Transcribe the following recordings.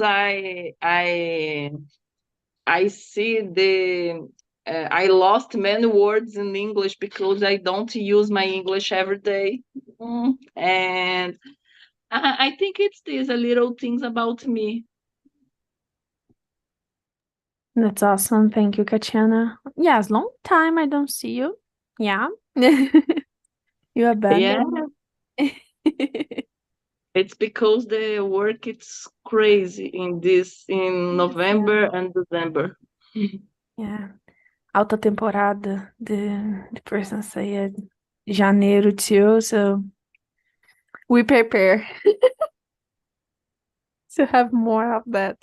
I see I lost many words in English because I don't use my English every day. And I think it's these little things about me. That's awesome. Thank you, Katiana. Yes, long time I don't see you. Yeah. You Yeah, abandoned me. it's because the work it's crazy in Yes, yeah. November and December. Yeah. Alta temporada de person say janeiro too, so we prepare to have more of that.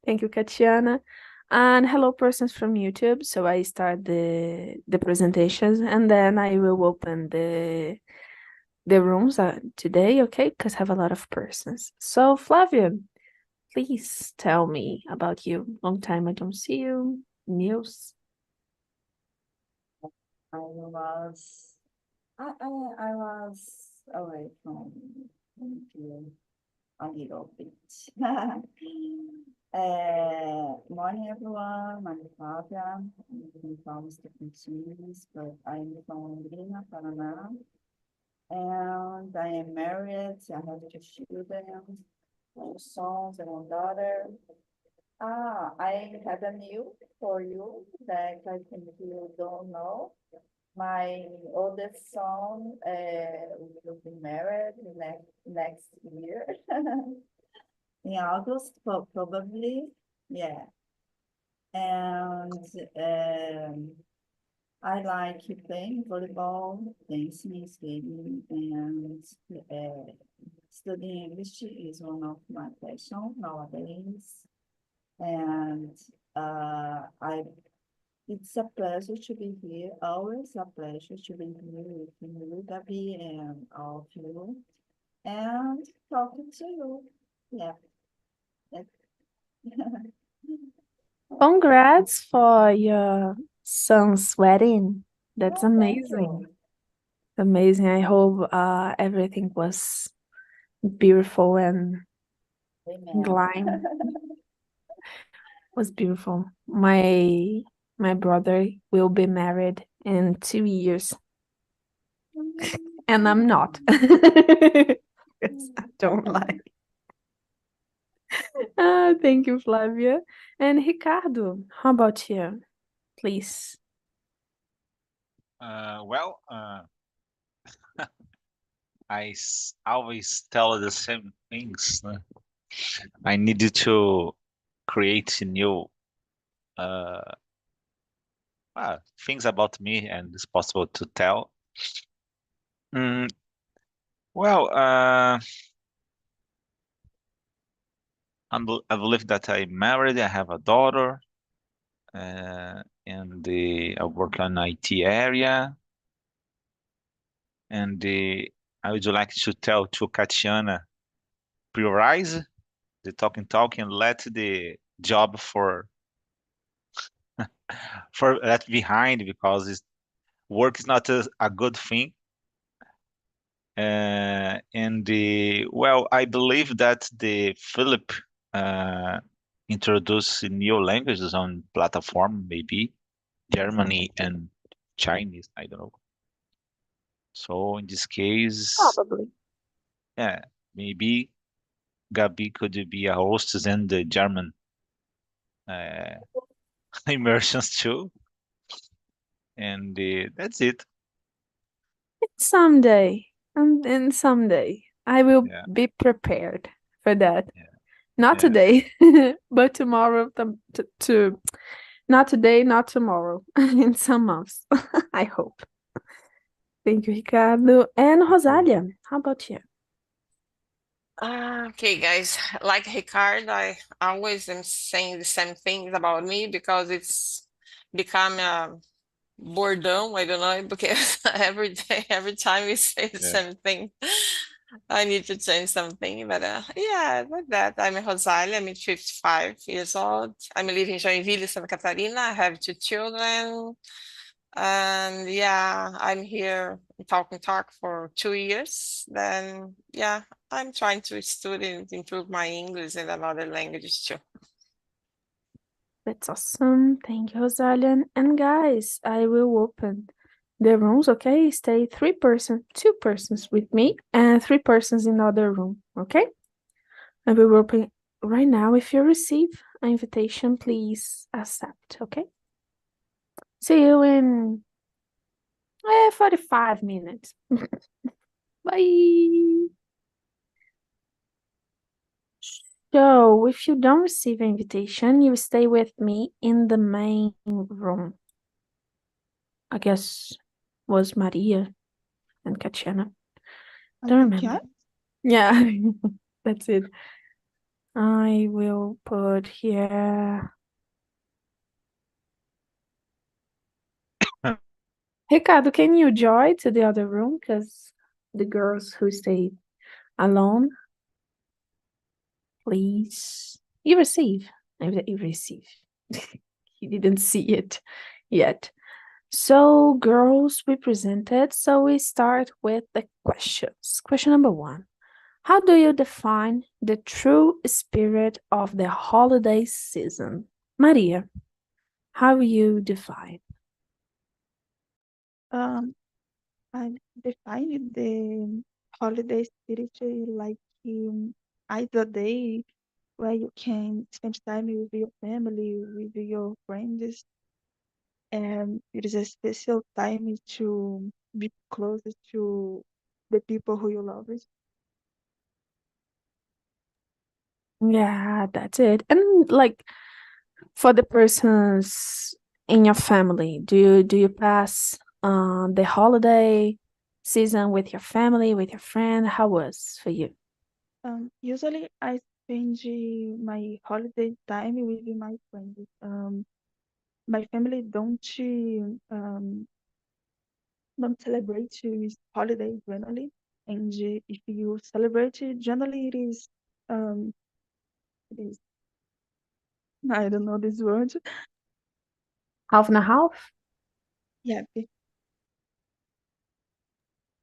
Thank you, Katiana. And hello, persons from YouTube. So I start the presentations and then I will open the rooms today, okay? Because I have a lot of persons. So Flavia, please tell me about you. Long time I don't see you. News. I was I was away from here a little bit. Morning everyone, I'm Flavia. I'm from Tocantins, but I'm from Lima, Paraná. And I am married. I have 2 children, 2 sons and 1 daughter. I have a news for you that I think you don't know. My oldest son will be married next year in August, probably. Yeah. And I like playing volleyball, dancing, skating, and studying English is one of my passion nowadays. And I it's a pleasure to be here, always a pleasure to be here with you, Gabi, and all of you, and talking to you. Yeah. Congrats for your son's wedding. That's Oh, thank amazing. you. Amazing. I hope everything was beautiful and Amen. line was beautiful. My brother will be married in 2 years, and I'm not. Yes, I don't like. Thank you, Flavia. And Ricardo, how about you? Please. Well, always tell the same things. I needed to create new uh, things about me, and it's possible to tell. Mm, well, I believe that I'm married. I have a daughter, and I work on IT area. And I would like to tell to Katiana, prioritize the talk and let the job for that behind because work is not a good thing. And well, I believe that the Philip uh, introduced new languages on platform, maybe Germany and Chinese. I don't know. So in this case, Probably. yeah, maybe Gabi could be a host in the German uh, immersions too. And that's it. Someday, and someday, I will Yeah, be prepared for that. yeah, Not yeah. today, but tomorrow. Not today, not tomorrow. In some months, I hope. Thank you, Ricardo. And Okay. Rosalia, how about you? Okay, guys. Like Ricardo, I always am saying the same things about me because it's become a boredom. I don't know because every day, every time we say the Yeah. same thing, I need to change something. But yeah, like that. I'm Rosalia. I'm 55 years old. I'm living in Joinville, Santa Catarina. I have 2 children. And yeah, I'm here in Talk and Talk for 2 years. Then yeah, I'm trying to study and improve my English and another language too. That's awesome. Thank you, Rosalia. And guys, I will open the rooms, okay? Stay 2 persons with me and 3 persons in the other room, okay? I will open right now. If you receive an invitation, please accept, okay? See you in 45 minutes. Bye. So, if you don't receive an invitation, you stay with me in the main room. I guess was Maria and Katiana. Don't remember. Yeah, that's it. I will put here. Ricardo, can you join to the other room? Because the girls who stayed alone, please. You receive. You receive. He didn't see it yet. So, girls, we presented. So, we start with the questions. Question number 1. How do you define the true spirit of the holiday season? Maria, how you define? I define the holiday spirit like either day where you can spend time with your family, with your friends, and it is a special time to be closer to the people who you love. Yeah, that's it. And like for the persons in your family, do you pass the holiday season with your family, with your friend? How was for you? Usually I spend my holiday time with my friends. My family don't celebrate this holiday generally, and if you celebrate it, generally um it is I don't know this word. Half and a half? Yeah,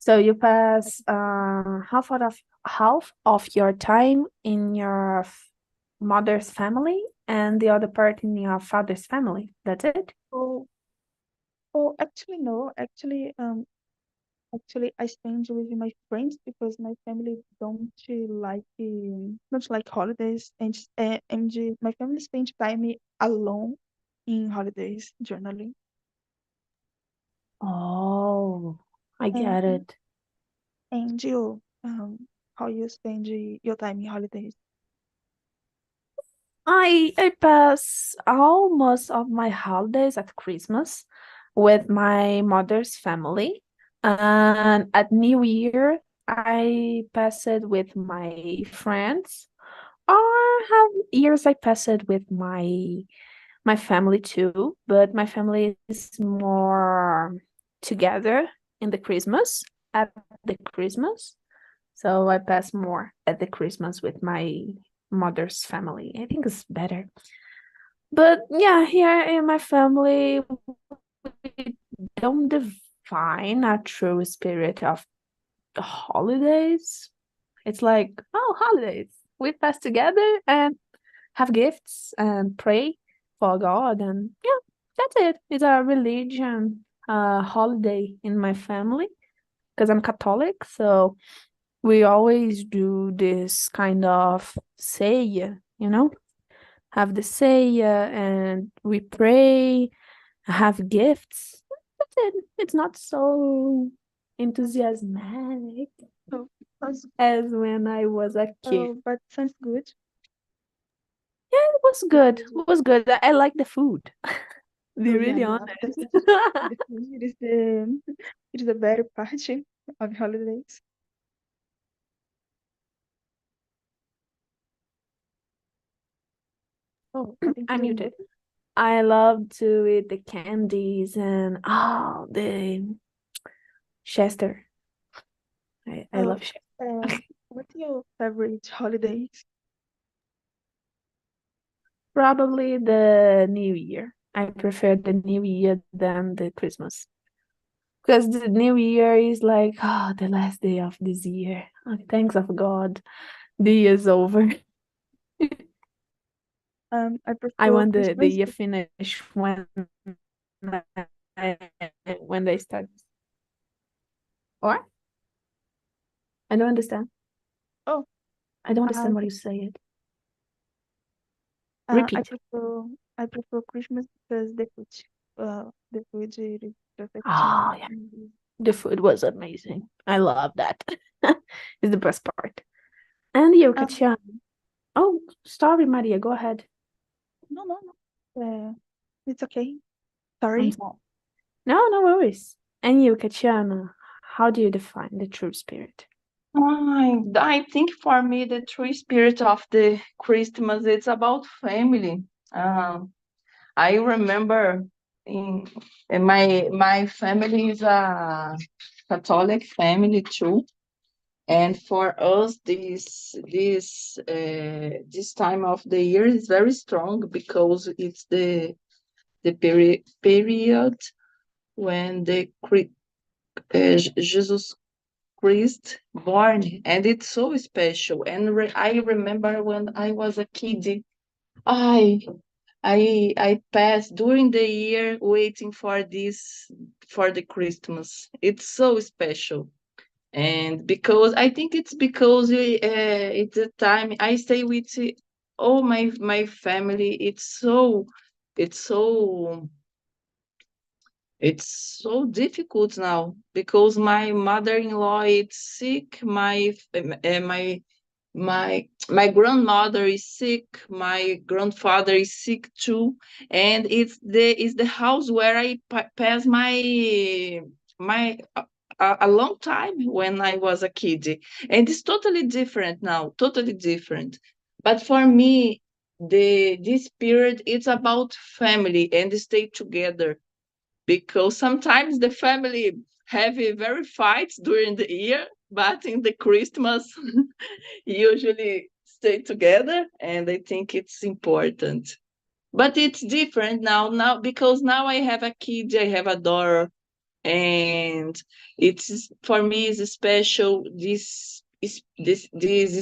So you pass half of your time in your mother's family and the other part in your father's family. That's it? oh actually no, actually I spend with my friends because my family don't like holidays, and my family spend time alone in holidays generally. Oh, I And get it. and you how you spend your time in holidays? I pass almost of my holidays at Christmas with my mother's family, and at New Year I pass it with my friends, or have years I pass it with my family too. But my family is more together in the Christmas at the Christmas. So I pass more at the Christmas with my mother's family. I think it's better. But yeah, here in my family, we don't define a true spirit of the holidays. It's like, oh, holidays. We pass together and have gifts and pray for God. And yeah, that's it. It's a religion holiday in my family because I'm Catholic. So we always do this kind of say, have the say and we pray, have gifts. That's it. It's not so enthusiastic Oh, sounds, as when I was a kid. but sounds good. Yeah, it was good. Because, It was good. I like the food. To be oh yeah, really yeah, honest. the food it is the it is the better part of holidays. Oh, I think I'm you muted. muted. I love to eat the candies and the Chester. I Oh, love Chester. what's your favorite holidays? Probably the New Year. I prefer the New Year than the Christmas. because the new year is like, oh, the last day of this year. Oh, thanks of God, the year's over. I I prefer want the Christmas. year finish when they start. Or? I don't understand. Oh, I don't I understand what you say. I Repeat. prefer Christmas because the food is perfect. Oh, yeah. The food was amazing. I love that. It's the best part. And you, Um, Katia. Oh, sorry, Maria. Go ahead. no, no, no. It's okay. I'm Sorry. sorry. No, no worries. And you, Katiana, how do you define the true spirit? I think for me the true spirit of the Christmas it's about family. I remember in my family is a Catholic family too, and for us this time of the year is very strong because it's the period when Jesus Christ born, and it's so special. And I remember when I was a kid, I I passed during the year waiting for this for the Christmas. It's so special, and because I think it's because it's the time I stay with all my family. It's so it's so difficult now because my mother-in-law is sick, my grandmother is sick, my grandfather is sick too, and it's the house where I pass my a long time when I was a kid, and it's totally different now, totally different. But for me, this period it's about family and stay together because sometimes the family have a very fights during the year, but in the Christmas usually stay together, and I think it's important. But it's different now because now I have a kid, I have a daughter, and it's for me is special this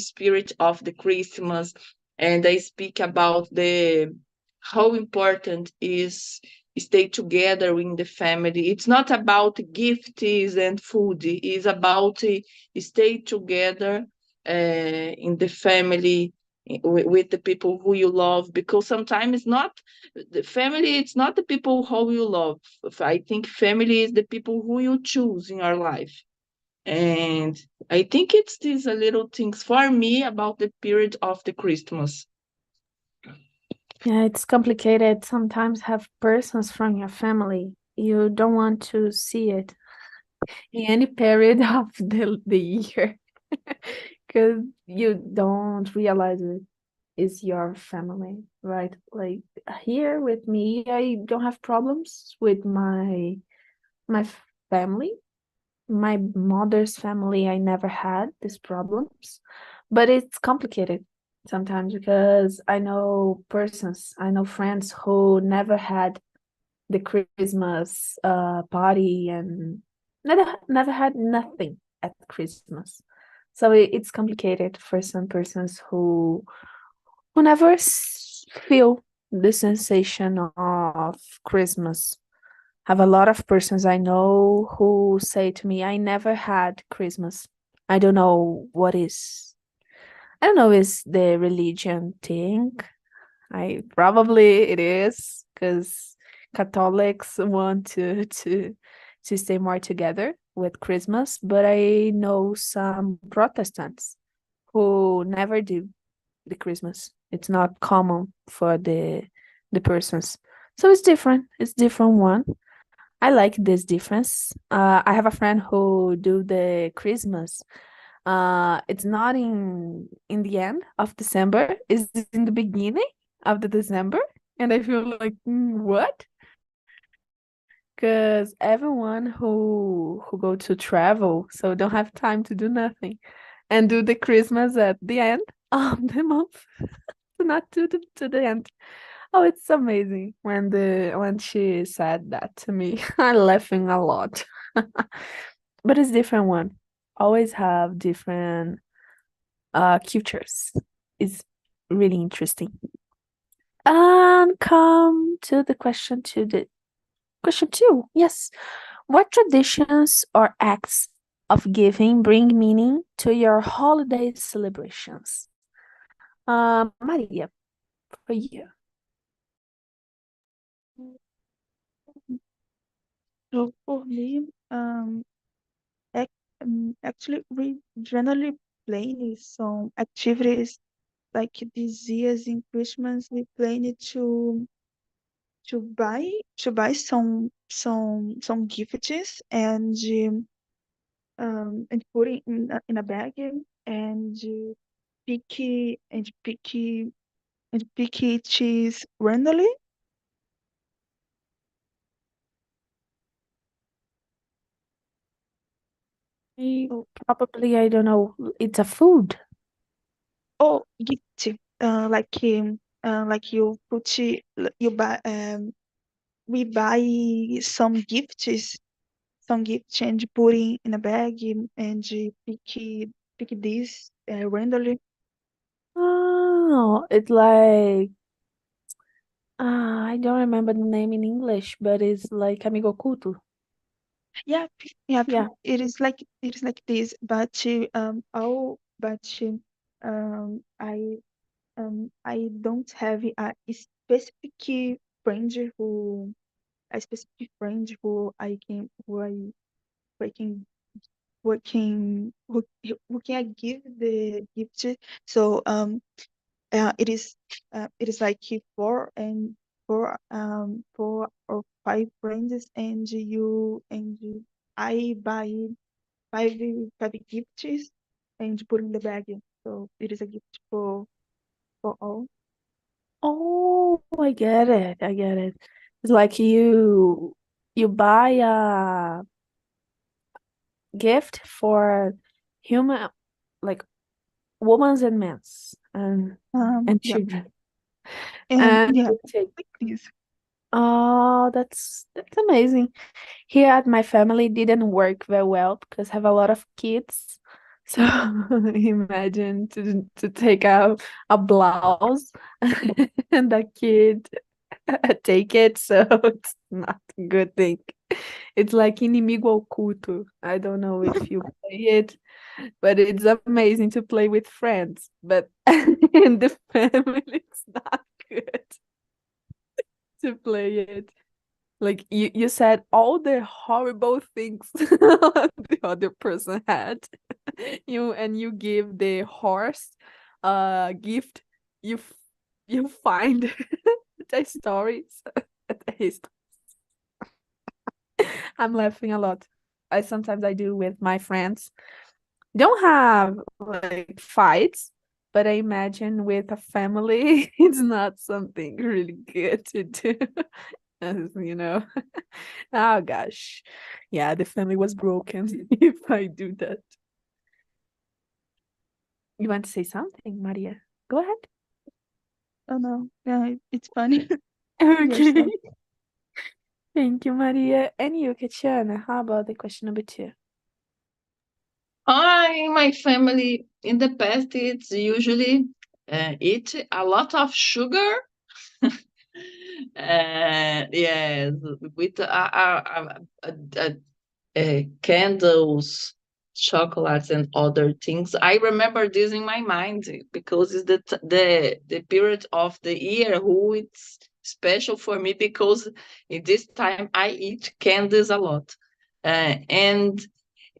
spirit of the Christmas, and I speak about the how important is stay together in the family. It's not about gifts and food, it's about stay together in the family with the people who you love, because sometimes it's not the family, it's not the people who you love. I think family is the people who you choose in your life. And I think it's these little things for me about the period of the Christmas. Yeah, it's complicated. Sometimes have persons from your family. You don't want to see it in any period of the year because you don't realize it is your family, right? Like here with me, I don't have problems with my family. My mother's family, I never had these problems, but it's complicated sometimes because I know persons, I know friends who never had the Christmas party and never had nothing at Christmas. So it's complicated for some persons who never feel the sensation of Christmas. Have a lot of persons I know who say to me, I never had Christmas. I don't know what is. I don't know is the religion thing. I probably it is because Catholics want to stay more together with Christmas, but I know some Protestants who never do the Christmas. It's not common for the persons. So it's different. It's different one. I like this difference. I have a friend who do the Christmas. It's not in the end of December. It's in the beginning of the December, and I feel like what? Because everyone who go to travel, so don't have time to do nothing, and do the Christmas at the end of the month, not to the end. Oh, it's amazing when she said that to me. I'm laughing a lot. But it's different one. Always have different cultures. It's really interesting. And come to the question question two. Yes. What traditions or acts of giving bring meaning to your holiday celebrations? Maria, for you. So for me, actually, we generally plan some activities like these years in Christmas. We plan to buy some gifts and put it in a bag and pick cheese randomly. Probably, I don't know. It's a food. Oh, gift. Like you put you buy we buy some gifts and put in a bag and pick this randomly. Oh, it's like I don't remember the name in English, but it's like amigo oculto. Yeah, Yeah. it is like this, but I don't have a specific friend who a specific friend who I can who I can who can I give the gift. So it is like four or five friends and I buy five five gifts and put in the bag. So it is a gift for all. Oh, I get it. I get it. It's like you buy a gift for human, like women's and men's and Yeah, children. and And yeah, you take. like this. Oh, that's amazing. Here at my family didn't work very well because I have a lot of kids. So imagine to take a blouse and the kid take it, so it's not a good thing. It's like inimigo oculto. I don't know if you play it, but it's amazing to play with friends. But in the family, it's not good to play it. Like you said all the horrible things the other person had. You give the horse gift. You find the stories. His- I'm laughing a lot. I sometimes I do with my friends. Don't have like fights, but I imagine with a family, it's not something really good to do. As you know. Oh gosh. Yeah, the family was broken if I do that. You want to say something, Maria? Go ahead. Oh no, yeah, it's funny. Okay. Yourself. Thank you, Maria. And you, Katiana, how about the question number two? In my family, in the past, it's usually eat a lot of sugar. Yes, with candles, chocolates, and other things. I remember this in my mind because it's the period of the year who it's special for me because in this time I eat candies a lot, and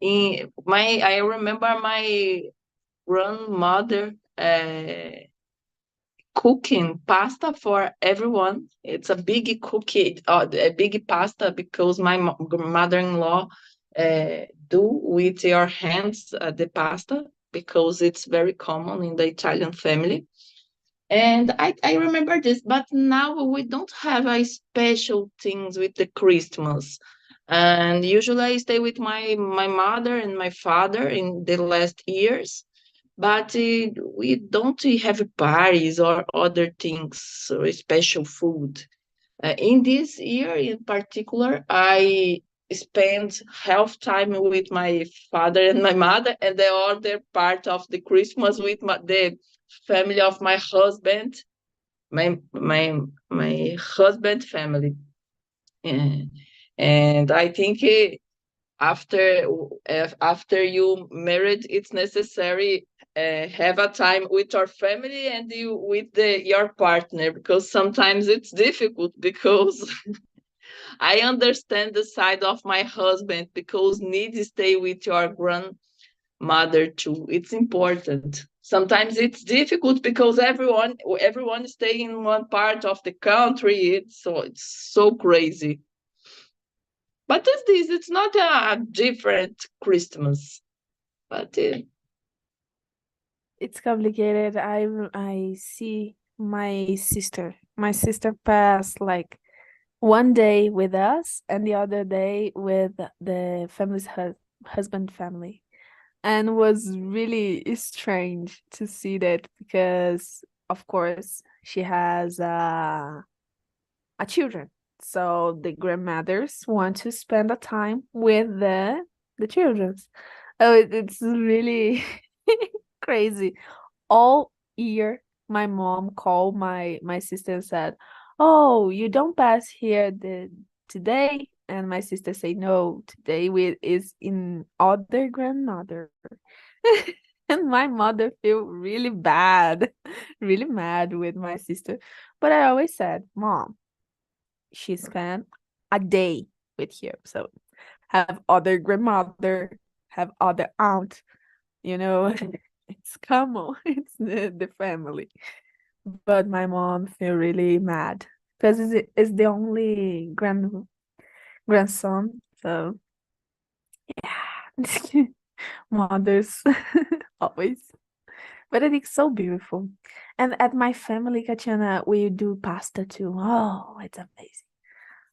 I remember my grandmother cooking pasta for everyone. It's a big cookie, a big pasta because my mother-in-law do with your hands the pasta because it's very common in the Italian family. And I remember this, but now we don't have a special things with the Christmas. And usually I stay with my mother and my father in the last years, but we don't have parties or other things or special food. In this year in particular, I spend half time with my father and my mother, and the other part of the Christmas with the family of my husband, my husband family. And I think after you married, it's necessary have a time with your family and you with your partner, because sometimes it's difficult, because I understand the side of my husband, because need to stay with your grandmother too. It's important. Sometimes it's difficult because everyone stay in one part of the country. It's so crazy. But it's not a different Christmas. But It's complicated. I see my sister. My sister passed like one day with us and the other day with the family's husband family. And was really strange to see that because of course she has a children. So the grandmothers want to spend a time with the children. Oh, it's really crazy. All year, my mom called my sister and said, "Oh, you don't pass here today." And my sister say, "No, today we is in other grandmother." And my mother feel really bad, really mad with my sister. But I always said, "Mom, she spent a day with you. So have other grandmother, have other aunt, you know, it's common. It's the family. But my mom feel really mad because it's the only grandson. So yeah, mothers always. But I think so beautiful. And at my family, Katiana, we do pasta too. Oh, it's amazing.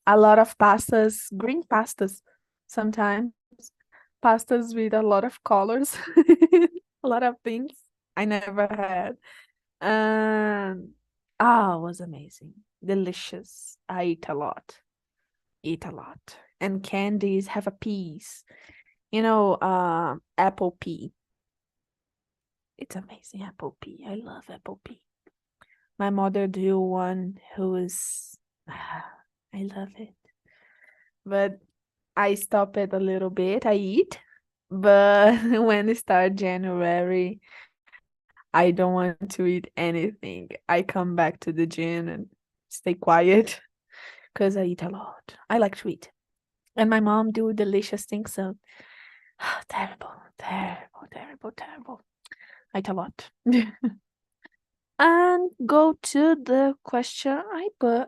A lot of pastas, green pastas sometimes, pastas with a lot of colors, a lot of things I never had. And it was amazing, delicious. I eat a lot. And candies have a piece, apple pie. It's amazing, apple pie. I love apple pie. My mother do one who is, I love it. But I stop it a little bit. I eat, but when it start January, I don't want to eat anything. I come back to the gym and stay quiet because I eat a lot. I like to eat. And my mom do delicious things, so terrible, terrible, terrible, terrible. I eat a lot. And go to the question.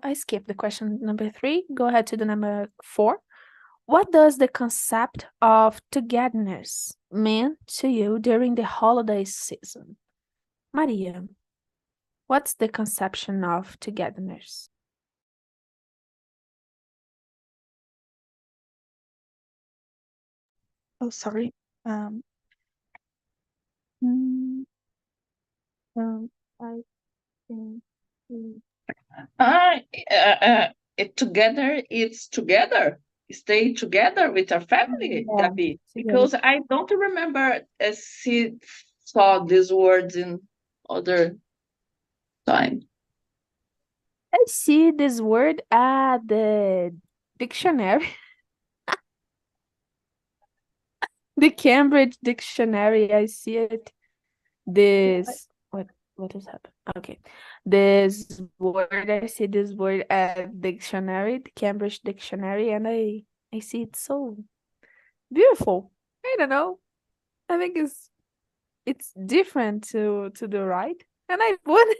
I skipped the question number 3. Go ahead to the number 4. What does the concept of togetherness mean to you during the holiday season? Maria, what's the conception of togetherness? Oh, sorry. Mm, I think mm, it's together. Stay together with our family, yeah, Gabi. together. Because I don't remember she saw these words in other time. I see this word at the dictionary, the Cambridge Dictionary. I see it. This what has happened? Okay, this word. I see this word at dictionary, the Cambridge Dictionary, and I see it so beautiful. I don't know. I think it's different to the right, and I would.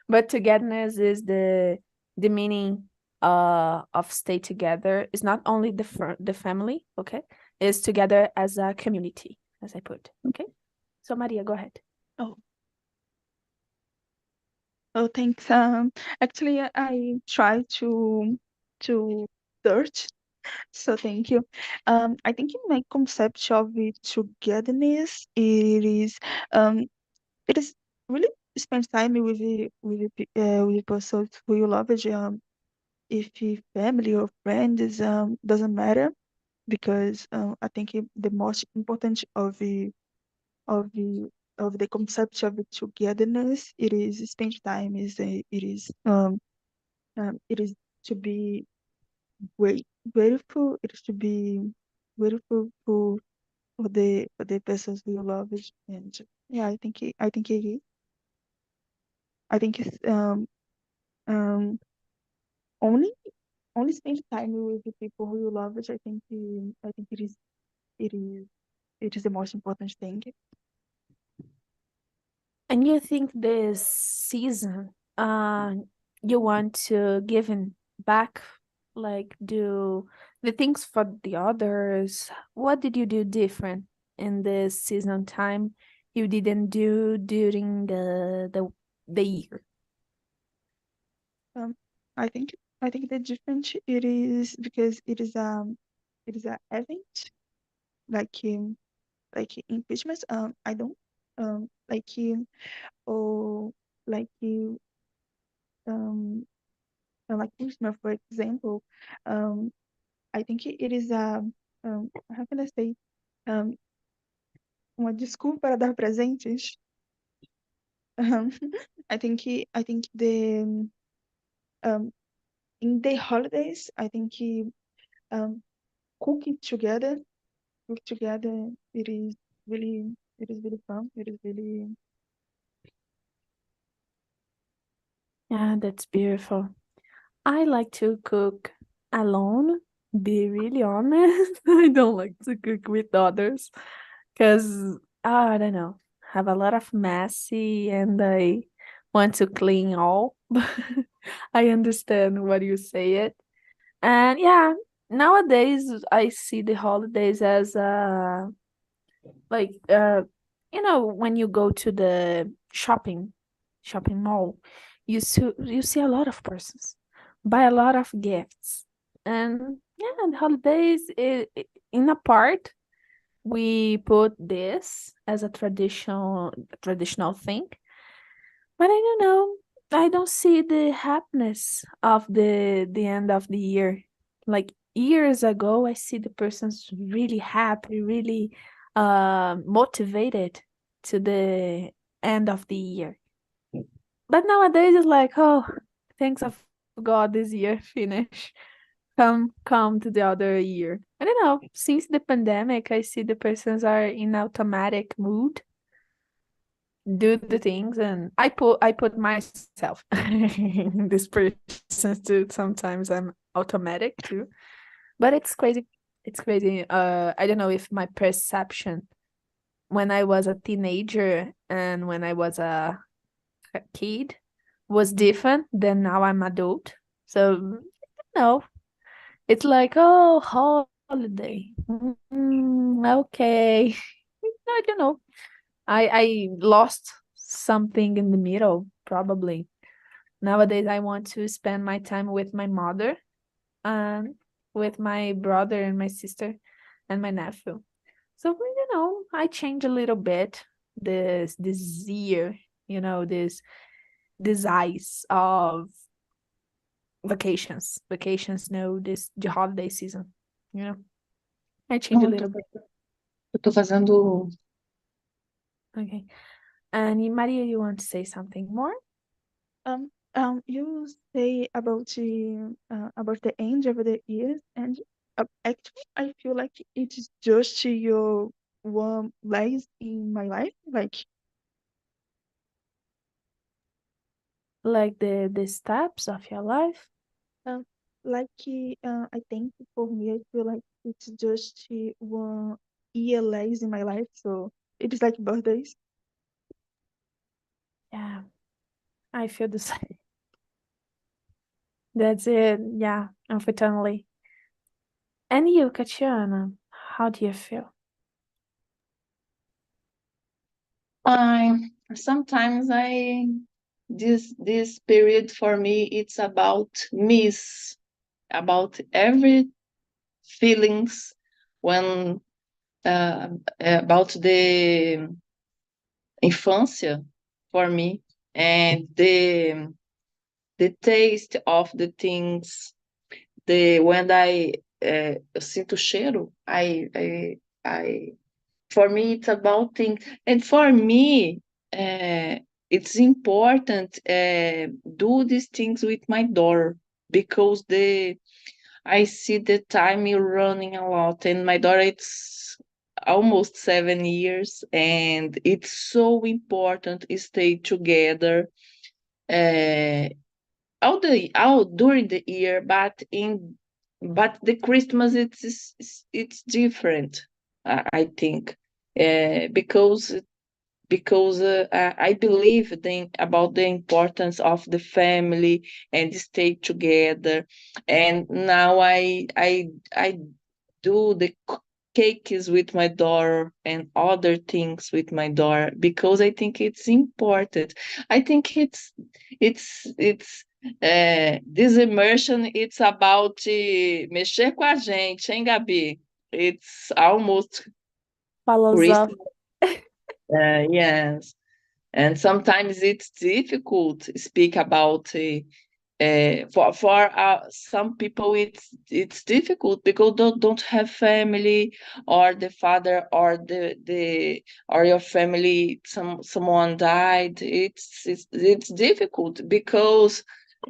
But togetherness is the meaning of stay together. It's not only the family, okay? It's together as a community, as I put. Okay. So Maria, go ahead. Oh, thanks. Actually, I try to search. So thank you. I think in my concept of togetherness, it is really spend time with the persons who you love. if family or friends doesn't matter, because I think the most important of the concept of togetherness, it is spend time, it is to be grateful, it is to be grateful for the persons who you love it. And yeah, I think it's only spend time with the people who you love, which I think it is it is the most important thing. And you think this season, you want to give in back, like do the things for the others? What did you do different in this season time you didn't do during the year? I think the difference it is because it is an event like in Christmas. I don't or like um like Christmas, for example. I think it is how can I say, um uma desculpa para dar presentes. Um, I think um in the holidays, I think um cooking together it is really fun. It is really Yeah, that's beautiful. I like to cook alone, be really honest. I don't like to cook with others because I don't know, have a lot of messy and I want to clean all. I understand what you say it. And yeah, nowadays I see the holidays as like when you go to the shopping mall, you see a lot of persons buy a lot of gifts. And yeah, the holidays in a part we put this as a traditional thing, but I don't know, I don't see the happiness of the end of the year. Like years ago I see the persons really happy, really motivated to the end of the year. But nowadays it's like, oh, thanks of God, this year finish. Come to the other year. I don't know. Since the pandemic, I see the persons are in automatic mood, do the things, and I put myself in this person too. Sometimes I'm automatic too. But it's crazy. It's crazy. I don't know if my perception when I was a teenager and when I was a kid was different than now I'm adult. So no, it's like, oh, holiday. Okay. I don't know. I lost something in the middle, probably. Nowadays, I want to spend my time with my mother and with my brother and my sister and my nephew. So, I change a little bit this year, this eyes of vacations. Vacations, no, this the holiday season, you know. I change a Não, little bit. eu tô fazendo. Okay. And Maria, you want to say something more? you say about the end of the year, and actually I feel like it is just your one life in my life, Like the steps of your life? um I think for me I feel like it's just one year less in my life, so it is like birthdays. Yeah, I feel the same. That's it. Yeah, unfortunately. And you, Katiana, how do you feel? I sometimes this period for me it's about miss about every feelings when about the infância for me and the taste of the things when eu sinto o cheiro, for me it's about things, and for me it's important do these things with my daughter, because I see the time running a lot, and my daughter, it's almost 7 years, and it's so important to stay together uh, all during the year, but the Christmas it's different, I think, because I believe about the importance of the family and stay together. And now I do the cakes with my daughter and other things with my daughter, because I think it's important. I think it's this immersion, it's about mexer com a gente, hein, Gabi? It's almost Christmas. Philosophical. Yes. And sometimes it's difficult to speak about for some people it's difficult because don't have family, or the father or the or your family, someone died. It's difficult because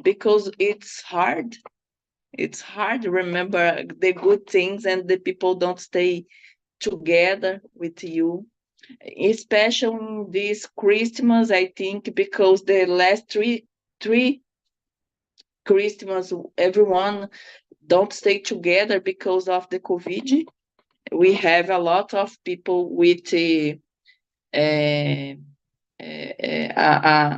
it's hard to remember the good things, and the people don't stay together with you, especially this Christmas, I think, because the last three Christmas, everyone don't stay together because of the COVID. We have a lot of people with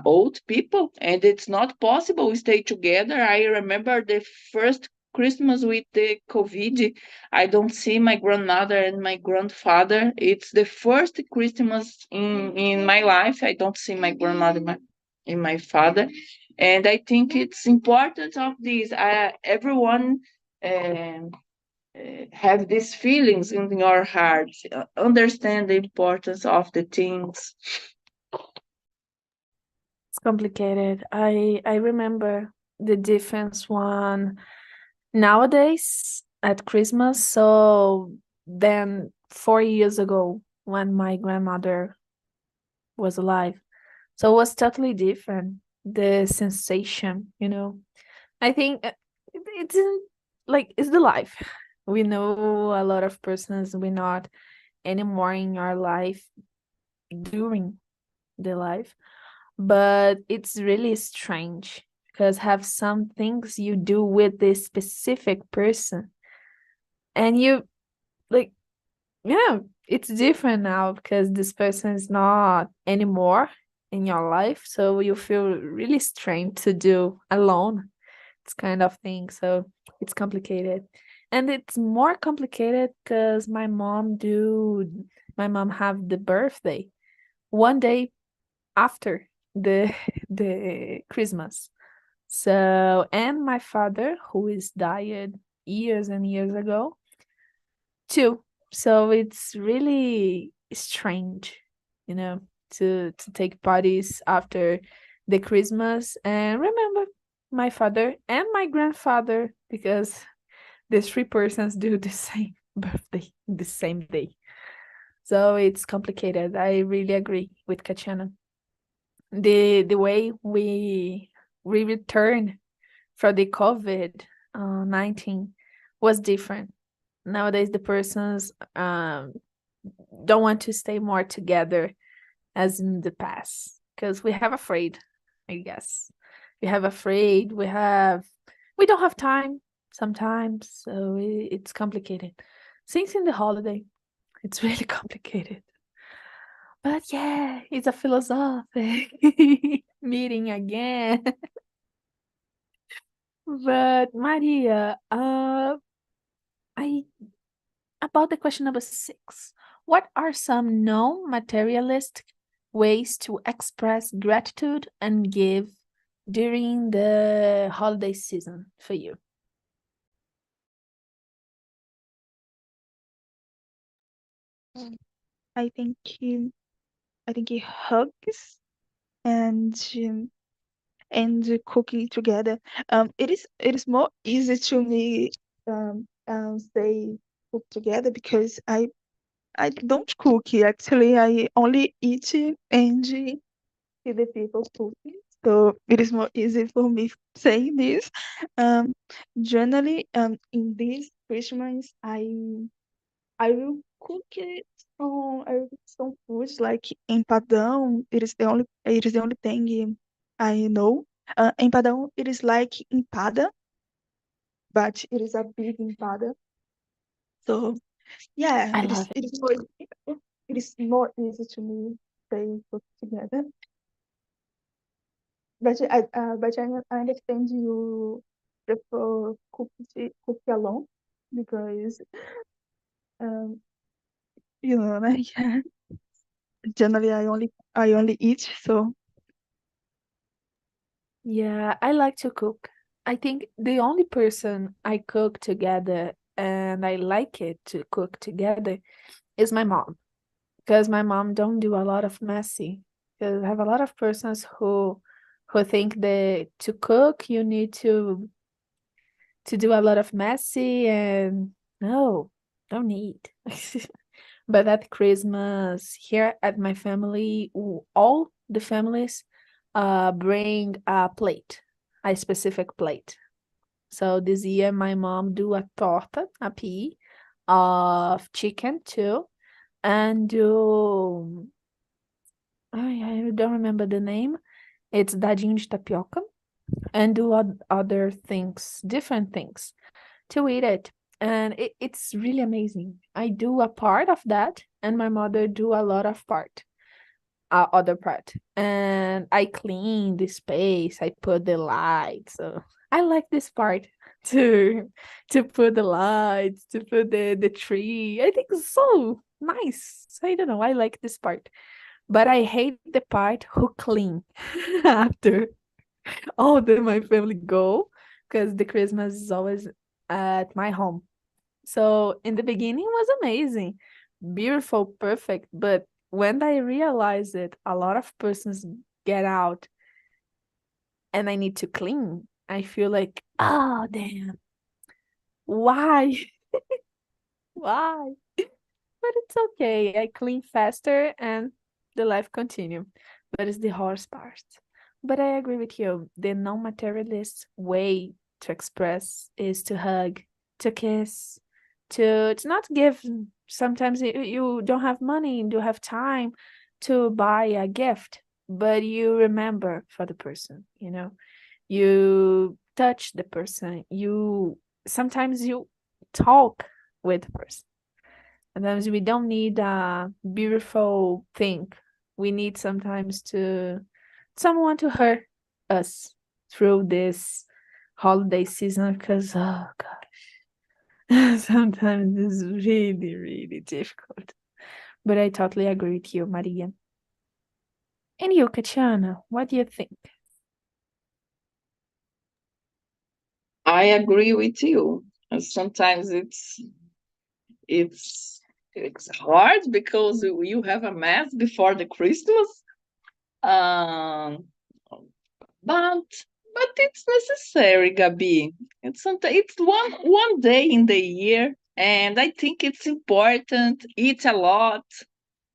old people, and it's not possible to stay together. I remember the first Christmas with the COVID, I don't see my grandmother and my grandfather. It's the first Christmas in my life I don't see my grandmother and my father, and I think it's important of this. Everyone um, have these feelings in your heart, understand the importance of the things. It's complicated. I remember the difference one nowadays at Christmas. So then 4 years ago, when my grandmother was alive, so it was totally different. The sensation, I think it's like it's the life. We know a lot of persons we're not anymore in our life during the life, but it's really strange because have some things you do with this specific person, and you like, it's different now because this person is not anymore in your life, so you feel really strange to do alone. It's kind of thing, so it's complicated. And it's more complicated because my mom have the birthday one day after the the Christmas. So, and my father, who is died years and years ago, too. So it's really strange, you know, to take parties after the Christmas and remember my father and my grandfather, because the three persons do the same birthday the same day. So it's complicated. I really agree with Katiana. The way we returned from the COVID-19 was different. Nowadays, the persons don't want to stay more together as in the past because we have afraid, I guess. We have afraid. We don't have time sometimes, so it's complicated. Since in the holiday, it's really complicated. But yeah, it's a philosophic meeting again. But Maria, I about the question number 6. What are some non-materialistic ways to express gratitude and give during the holiday season for you? I think hugs and and cooking together. It is more easy to me say cook together because I don't cook actually. I only eat and see the people cooking. So it is more easy for me saying this. Um, Generally, in this Christmas, I will cook it. I will cook some foods like empadão. It is the only thing I know. Empadão, it is like empada, but it is a big empada. So yeah, I love it. it is more easy to me say cook together. But I understand you prefer cook alone because um like generally I only eat, so Yeah, I like to cook. I think the only person I cook together and I like it to cook together is my mom. Because my mom don't do a lot of messy. Because I have a lot of persons who think that to cook you need to do a lot of messy and no, don't need. But at Christmas here at my family, all the families bring a plate, a specific plate. So this year my mom do a torta, a pie of chicken too, and do I don't remember the name. It's dadinho de tapioca and do other things, different things to eat it. And it's really amazing. I do a part of that, and my mother do a lot of other part. And I clean the space. I put the lights. So I like this part to to put the lights, to put the tree. I think it's so nice. I don't know. I like this part, but I hate the part who clean after all my family go because the Christmas is always at my home. So in the beginning was amazing, beautiful, perfect. But when I realized that a lot of persons get out and I need to clean, I feel like, oh damn, why? Why? But it's okay. I clean faster and the life continue. But it's the hardest part. But I agree with you. The non-materialist way to express is to hug, to kiss, to not give. Sometimes you don't have money, you don't have time to buy a gift, but you remember for the person, You touch the person. You sometimes you talk with the person. Sometimes we don't need a beautiful thing. We need sometimes to someone to hurt us through this holiday season because oh god, sometimes it's really, really difficult. But I totally agree with you, Maria. And you, Katiana, what do you think? I agree with you. Sometimes it's hard because you have a mass before the Christmas. Um, but it's necessary, Gabi. It's one day in the year, and I think it's important. Eat a lot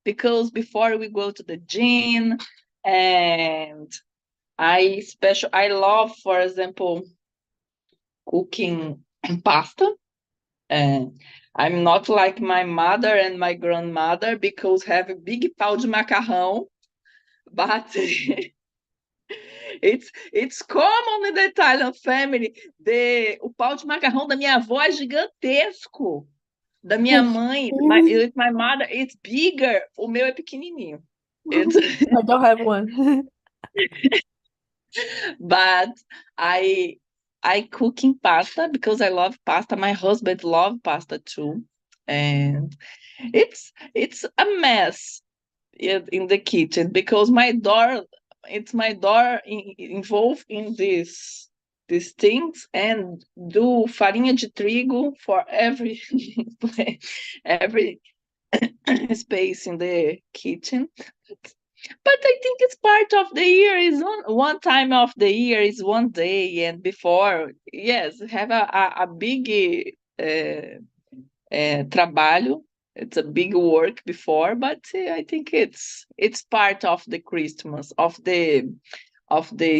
because before we go to the gym, and I love, for example, cooking pasta. And I'm not like my mother and my grandmother because have a big pau de macarrão, but it's common in the Italian family. O pau de macarrão da minha avó é gigantesco. Da minha mãe, my mother, it's bigger. O meu é pequenininho. I don't have one. But I cooking pasta because I love pasta. My husband love pasta too, and it's a mess in the kitchen because my daughter involved in these things and do farinha de trigo for every every space in the kitchen. But I think it's part of the year. Is one time of the year is one day, and before, yes, have a big trabalho. It's a big work before, but I think it's part of the Christmas of the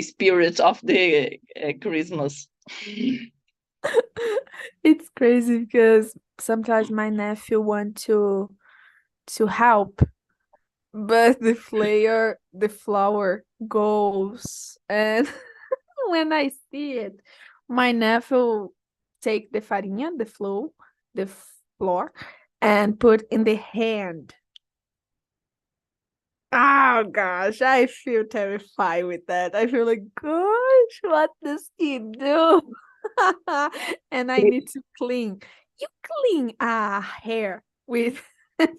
spirit of the Christmas. It's crazy because sometimes my nephew want to help, but the flour goes, and when I see it, my nephew take the farinha, the flour, and put in the hand. Oh gosh, I feel terrified with that. I feel like, gosh, what does he do? And I need to clean. You clean hair with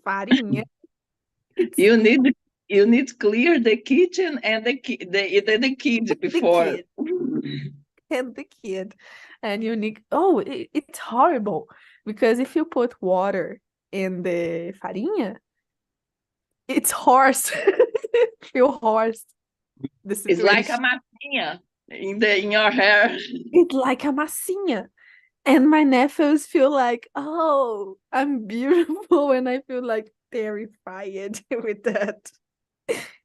farinha. You need to clear the kitchen and the kid before. Kid. And the kid. And you need, oh, it's horrible because if you put water in the farinha, it's horse. Feel horse. The It's like a situation. massinha in your hair. It's like a massinha. And my nephews feel like, oh, I'm beautiful. And I feel like terrified with that.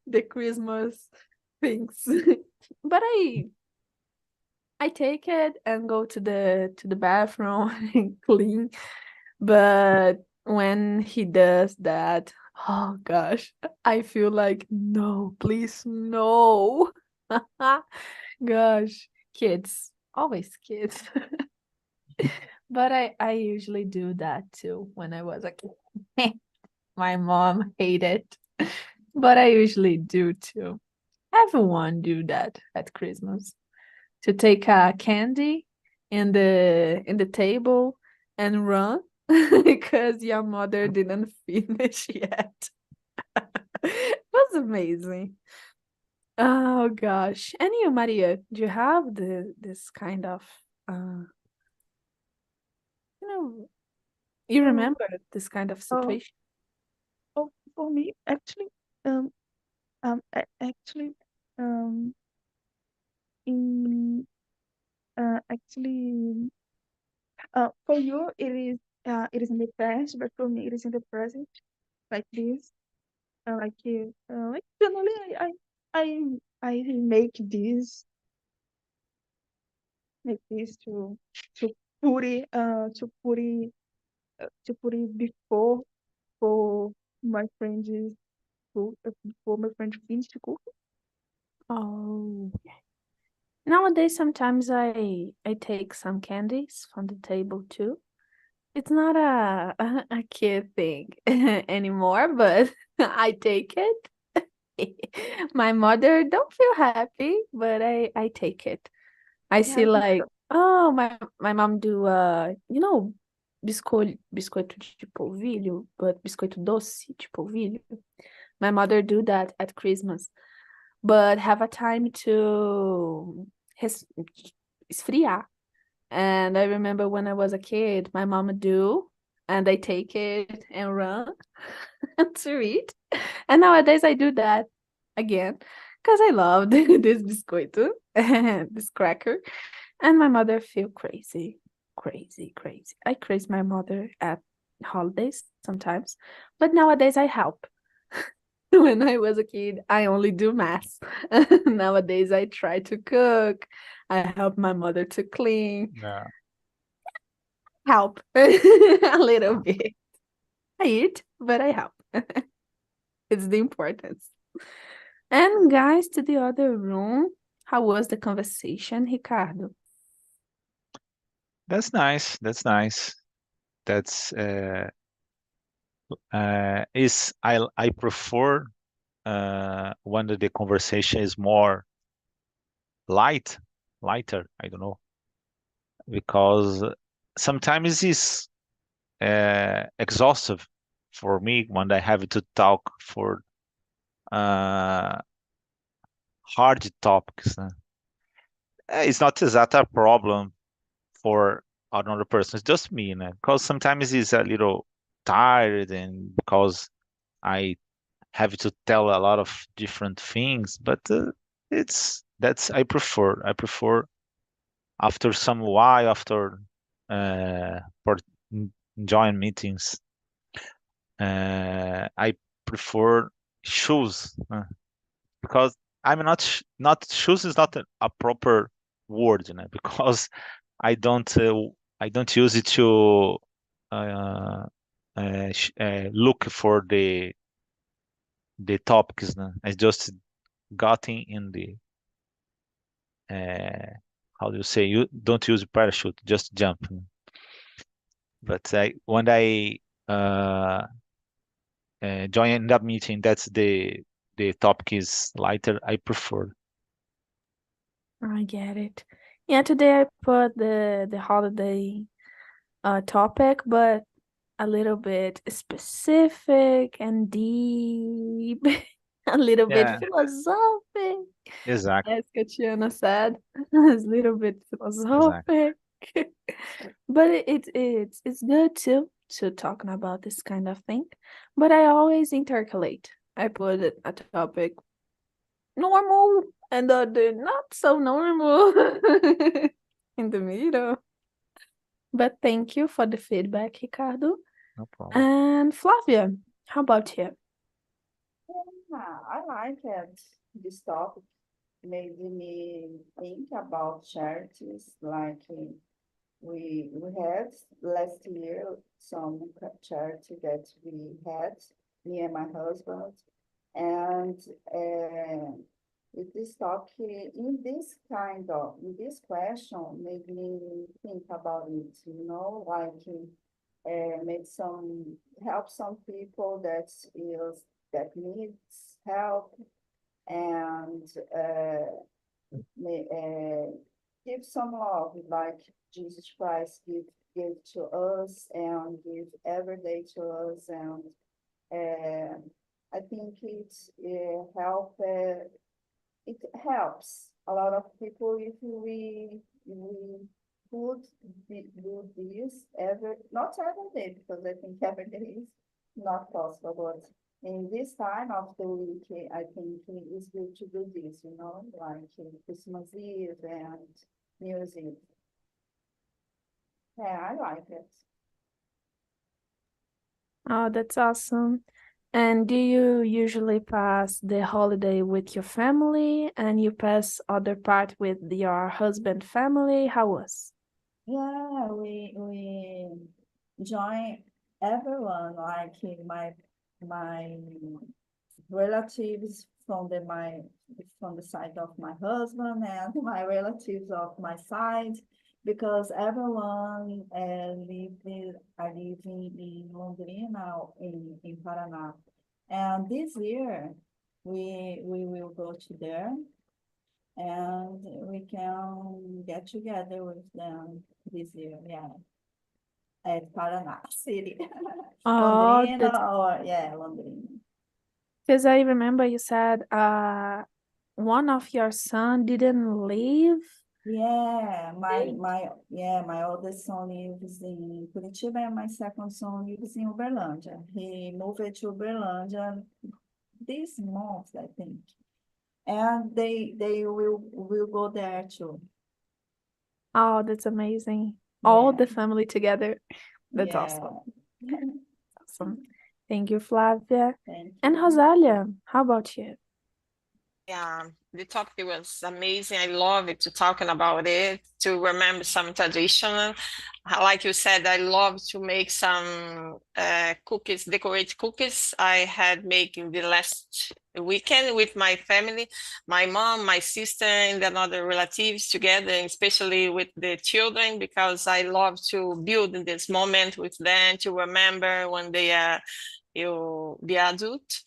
The Christmas things. But I take it and go to the bathroom and clean. But when he does that, oh gosh, I feel like no, please no. Gosh, kids, always kids. But I usually do that too when I was a kid. My mom hated, but I usually do too. Everyone do that at Christmas. To take a candy in the table and run because your mother didn't finish yet. It was amazing. Oh gosh. And you, Maria, do you have this kind of you know, you Oh, remember this kind of oh, situation? oh, for me, actually, actually, um, in actually, for you, it is in the past, but for me, it is in the present, like this. Like generally, I I make this to to put it before for my friends cook before my friend finish to cook. Oh. Nowadays, sometimes I take some candies from the table too. It's not a kid thing anymore, but I take it. My mother don't feel happy, but I take it. I Yeah, see like, oh, my mom do biscoito de polvilho, but biscoito doce de polvilho. My mother do that at Christmas, but have a time to esfriar. And I remember when I was a kid, my mom would do, and I take it and run to eat. And nowadays I do that again because I love this biscoito and this cracker. And my mother feel crazy, crazy, crazy. I craze my mother at holidays sometimes, but nowadays I help. When I was a kid, I only do math. Nowadays I try to cook. I help my mother to clean. Yeah. Help a little bit. I eat, but I help. It's the importance. And guys, to the other room, how was the conversation, Ricardo? That's nice. That's nice. That's I prefer when the conversation is more lighter. I don't know, because sometimes it's exhaustive for me when I have to talk for uh, hard topics. It's not exactly a problem for another person. It's just me, because sometimes it's a little tired, and because I have to tell a lot of different things, but I prefer after some while, after for enjoying meetings, I prefer shoes because I'm not shoes is not a proper word, because I don't use it to look for the topics. I just got in the how do you say, you don't use parachute, just jump. But when I join that meeting, that's the topic is lighter, I prefer. I get it. Yeah, today I put the holiday topic, but a little bit specific and deep, a little bit Yeah, philosophic, exactly, as Katiana said, it's a little bit exactly. philosophic. But it's good too to talking about this kind of thing. But I always intercalate. I put a topic normal and the not so normal in the middle. But thank you for the feedback, Ricardo. No problem. And Flavia, how about you? Yeah, I like it. This topic made me think about charities. Like we had last year some charity that we had, me and my husband, and with this topic, in this question, made me think about it. Like make some help some people that needs help, and give some love, like Jesus Christ give to us and give every day to us, and I think it helps a lot of people if we could do this not every day, because I think every day is not possible, but in this time of the week, I think it's good to do this, like Christmas Eve and New Year's Eve. Yeah, I like it. Oh, that's awesome. And do you usually pass the holiday with your family and you pass other part with your husband family? How was? Yeah, we join everyone, like my relatives from the side of my husband and my relatives of my side, because everyone are living in Londrina, in Paraná. And this year we will go to there, and we can get together with them this year. Yeah, at Paraná City. Oh, Londrina, that's Londrina. because I remember you said one of your son didn't leave. Yeah, Right. my oldest son lives in Curitiba, and my second son lives in Uberlândia. He moved to Uberlândia this month, I think. And they will go there too. Oh, that's amazing. All Yeah, the family together. That's yeah. awesome. Awesome. Thank you, Flavia. Thank And you. Rosalia, how about you? Yeah, the topic was amazing. I love it to talking about it, to remember some tradition. Like you said, I love to make some cookies, decorate cookies. I had making the last weekend with my family, my mom, my sister, and another relatives together, and especially with the children, because I love to build this moment with them to remember when they are you be adult.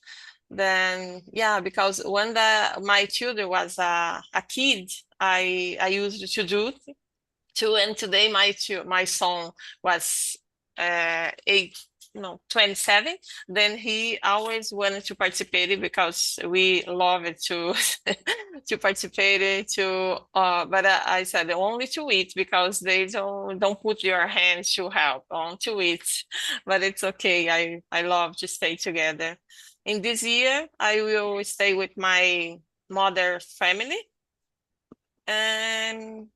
Then yeah, because when my children was a kid, I used to do too, and today my son was 27. Then he always wanted to participate because we love it to to participate to but I said only to eat, because they don't put your hands to help on to eat, but it's okay. I love to stay together. In this year, I will stay with my mother family, and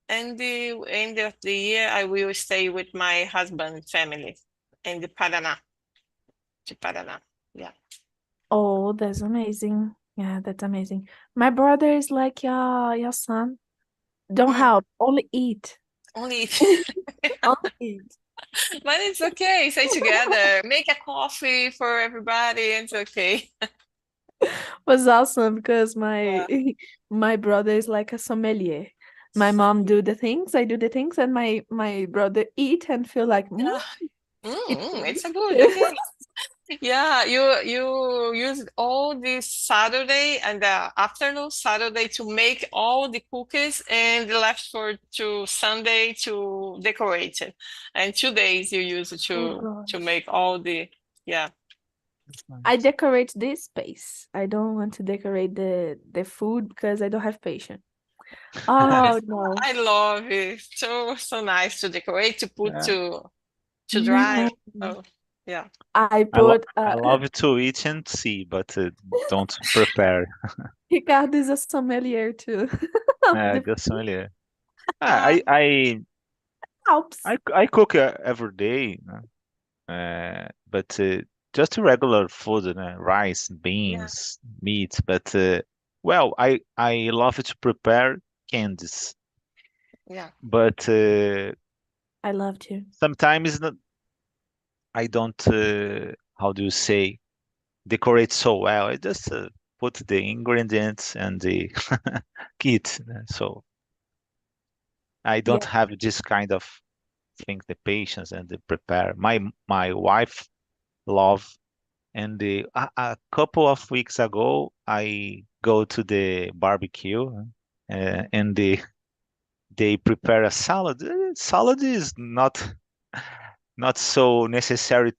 the end of the year, I will stay with my husband family in the Paraná. To Paraná, yeah. Oh, that's amazing. Yeah, that's amazing. My brother is like your son. Don't Mm. help, only eat. Only, Only eat. but it's okay. Stay together. Make a coffee for everybody. It's okay. Was awesome because my my brother is like a sommelier. My mom do the things, I do the things, and my brother eat and feel like, Yeah. it's It's a good, okay. Yeah, you use all this Saturday and the afternoon Saturday to make all the cookies and left for to Sunday to decorate it. And 2 days you use it Oh to gosh. make all the, yeah. I decorate this space. I don't want to decorate the food because I don't have patience. Oh no. I love it. So nice to decorate, to put Yeah. to dry. Mm. Oh, yeah. I I, lo put I love to eat and see, but don't prepare. Ricardo is a sommelier too. Of the Just familiar. Ah, Alps. I cook every day, but just regular food, rice, yeah, beans, meat. But well, I love to prepare candies, yeah. but I love to. sometimes I don't. How do you say? Decorate so well. I just put the ingredients and the kit. So I don't Yeah. have this kind of thing, the patience and the prepare. My wife love. And a couple of weeks ago, I go to the barbecue, and they prepare a salad. Salad is not so necessary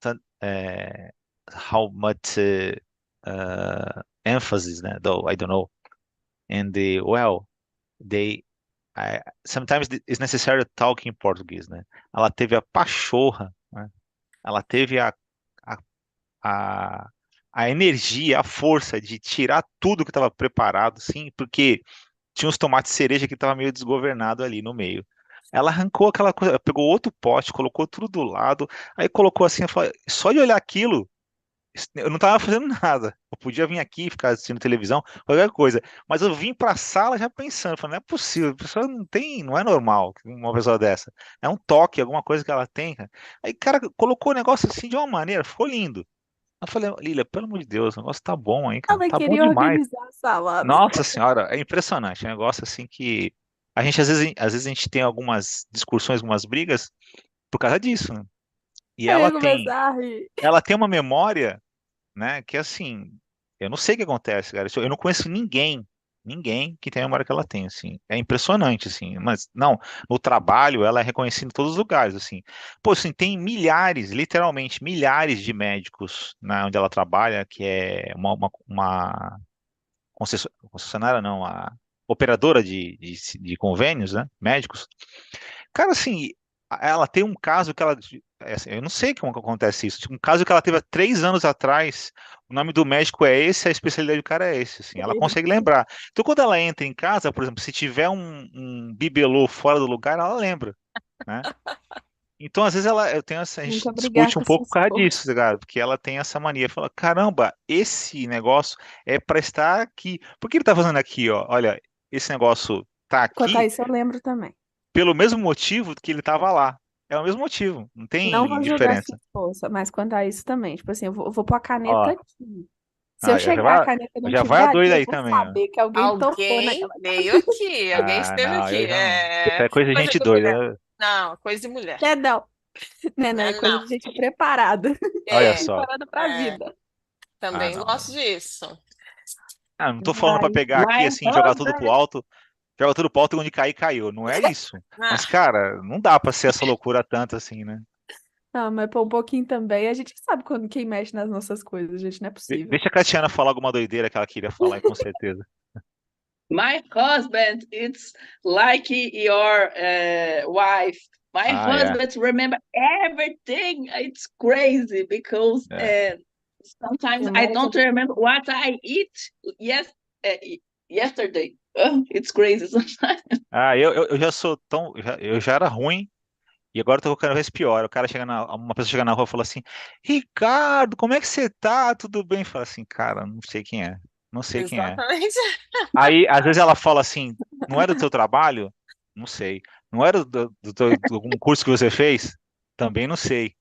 uh, how much emphasis, né, though I don't know. And well, they sometimes it's necessary to talk em português, né? Ela teve a pachorra, né? Ela teve a a, a energia, a força de tirar tudo que estava preparado, sim, porque tinha uns tomates cereja que estava meio desgovernado ali no meio. Ela arrancou aquela coisa, pegou outro pote, colocou tudo do lado, aí colocou assim, só de olhar aquilo, eu não estava fazendo nada. Eu podia vir aqui, ficar assistindo televisão, qualquer coisa, mas eu vim para a sala já pensando, falei, não é possível, a pessoa não é normal uma pessoa dessa. É um toque, alguma coisa que ela tem, cara. Aí, cara, colocou o negócio assim de uma maneira, ficou lindo. Eu falei, Lilia, pelo amor de Deus, o negócio tá bom, hein, cara? Ela Tá bom queria demais. organizar a salada. Nossa senhora, é impressionante. É um negócio assim que a gente, às vezes a gente tem algumas discussões, algumas brigas por causa disso, né? E Eu ia começar a rir. ela tem uma memória, né, que assim, eu não sei o que acontece, cara. Eu não conheço ninguém que tem a memória que ela tem, assim. É impressionante, assim. Mas, não, no trabalho ela é reconhecida em todos os lugares, assim. Pô, assim, tem milhares, literalmente milhares de médicos, né, onde ela trabalha, que é uma concessionária, não, a operadora de convênios, né, médicos. Cara, assim, ela tem um caso que ela. Assim, eu não sei como que acontece isso. Um caso que ela teve há 3 anos atrás. O nome do médico é esse, a especialidade do cara é esse. Assim, ela consegue lembrar. Então, quando ela entra em casa, por exemplo, se tiver um bibelô fora do lugar, ela lembra, né? Então, às vezes, a gente Nunca brigar discute com um pouco sua por causa esposa. disso, cara, porque ela tem essa mania. Fala, caramba, esse negócio é para estar aqui. Por que ele tá fazendo aqui, ó? Olha, esse negócio tá Quanto a aqui isso, eu lembro também. pelo mesmo motivo que ele estava lá. É o mesmo motivo, não Não tem vou julgar sua diferença. esposa, mas quanto a isso também. Tipo assim, eu vou pôr a Ó, caneta aqui. Se eu já chegar, a vai, caneta não já vai tiver a ali, doida eu aí vou também, ó. saber que alguém tocou Alguém naquela veio aqui, alguém Ah, esteve não, aqui. eu já não. Isso É é coisa de coisa gente de mulher. doida. Não, coisa de mulher. caneta. Não, não, Não, é coisa não. de gente preparada. Olha É, só. Preparada pra é, vida. Ah, também não. gosto disso. Ah, não tô falando para Ai, pegar aqui My assim, jogar tudo pro husband, alto, joga tudo pro alto e onde cair, caiu. Não é isso. Mas, Ah, cara, não dá para ser essa loucura tanto assim, né? não, mas pôr um pouquinho também. A gente sabe quando quem mexe nas nossas coisas, gente, não é possível. Deixa a Catiana falar alguma doideira que ela queria falar, com certeza. my husband, it's like your wife. My Ah, é. husband remember everything. It's crazy because É. Sometimes Your I mother's don't remember what I yesterday. It's crazy sometimes. Ah, eu já sou tão. Eu já era ruim e agora eu tô cada vez pior. O cara chega uma pessoa chega na rua e fala assim: Ricardo, como é que você tá? Tudo bem? Fala assim, cara, não sei quem é. Não sei quem é. Exatamente. Aí, às vezes ela fala assim: não é do teu trabalho? Não sei. Não era de algum curso que você fez? Também não sei.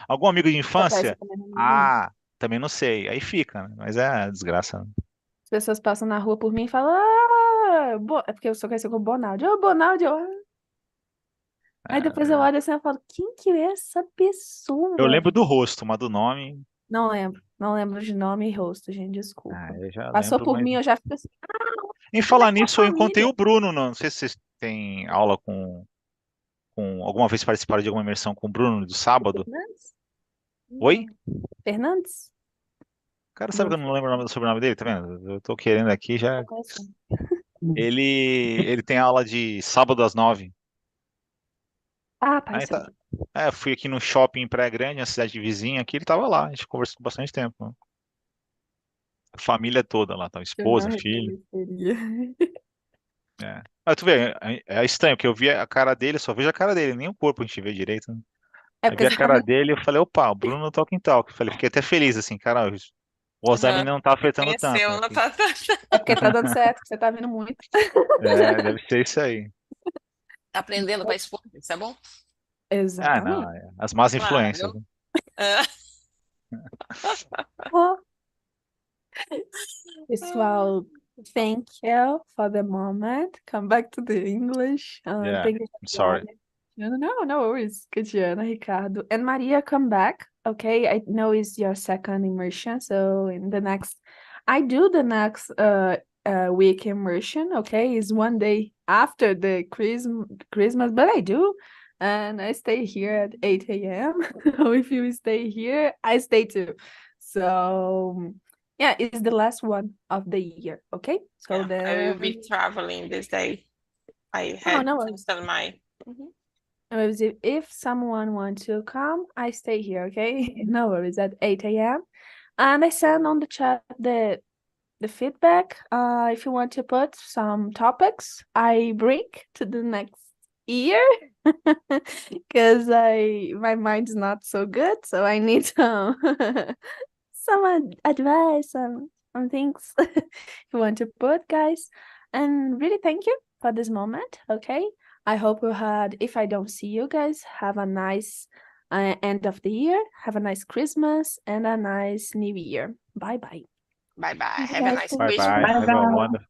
Algum amigo de Acontece infância? comigo. Ah, também não sei. Aí fica, né? Mas é desgraça, né? As pessoas passam na rua por mim e falam, é porque eu sou conhecida como Bonaldi. Ô, Bonaldi, aí depois eu olho assim e falo, quem que é essa Eu pessoa? lembro do rosto, mas do nome, Não lembro de nome e rosto, gente, eu desculpa. já Passou lembro, por mas. mim, eu já fico assim, Em não é falar sua nisso, eu encontrei família. o Bruno. Não sei se vocês têm aula alguma vez participaram de alguma imersão com o Bruno do sábado. Fernandes? Oi? Não. Fernandes? Cara, sabe que Bruno eu não lembro o nome do sobrenome dele, tá vendo? Eu tô querendo aqui já. não conheço. Ele tem aula de sábado às 9. Ah, Aí apareceu tá. aqui. É, fui aqui no shopping em Praia Grande, na cidade vizinha aqui, ele tava lá. A gente conversou bastante tempo, né? A família toda lá, tá? Eu Esposa, não filho. reconheceria. É. Mas tu vê, é estranho, porque eu vi a cara dele, só vejo a cara dele, nem o corpo a gente vê direito, né? É Aí porque vi a você tá cara vendo. dele e eu falei, opa, o Bruno toca em talk. Eu falei, fiquei até feliz, assim, cara, o Alzheimer Aham. não tá afetando tanto, Conheceu, né? não tá. É porque tá dando certo, que você tá vendo muito. É, deve ser isso aí. Tá aprendendo com a esposa, isso é bom? Ah, não, Exatamente. as más influências, Claro. né? Ah, Oh, pessoal, thank you for the moment. Come back to the English. Yeah, Thank you, I'm sorry. Tatiana. No worries. Katiana, Ricardo, and Maria, come back. Okay, I know it's your second immersion, so in the next, I do the next week immersion. Okay, it's one day after the Christmas, but I do, and I stay here at 8 a.m. So if you stay here, I stay too. So yeah, it's the last one of the year. Okay, so yeah, I will then be traveling this day. I oh had no to worries. send my. Mhm. No worries. If someone wants to come, I stay here. Okay, no worries at 8 a.m. And I send on the chat the feedback. If you want to put some topics, I bring to the next year because I my mind's not so good, so I need some some advice, some things you want to put, guys. And really thank you for this moment. Okay, I hope you had. If I don't see you guys, have a nice end of the year. Have a nice Christmas and a nice New Year. Bye bye. Bye bye. Bye Have a bye, nice thank Bye you. bye. Christmas. Bye Have a bye. wonderful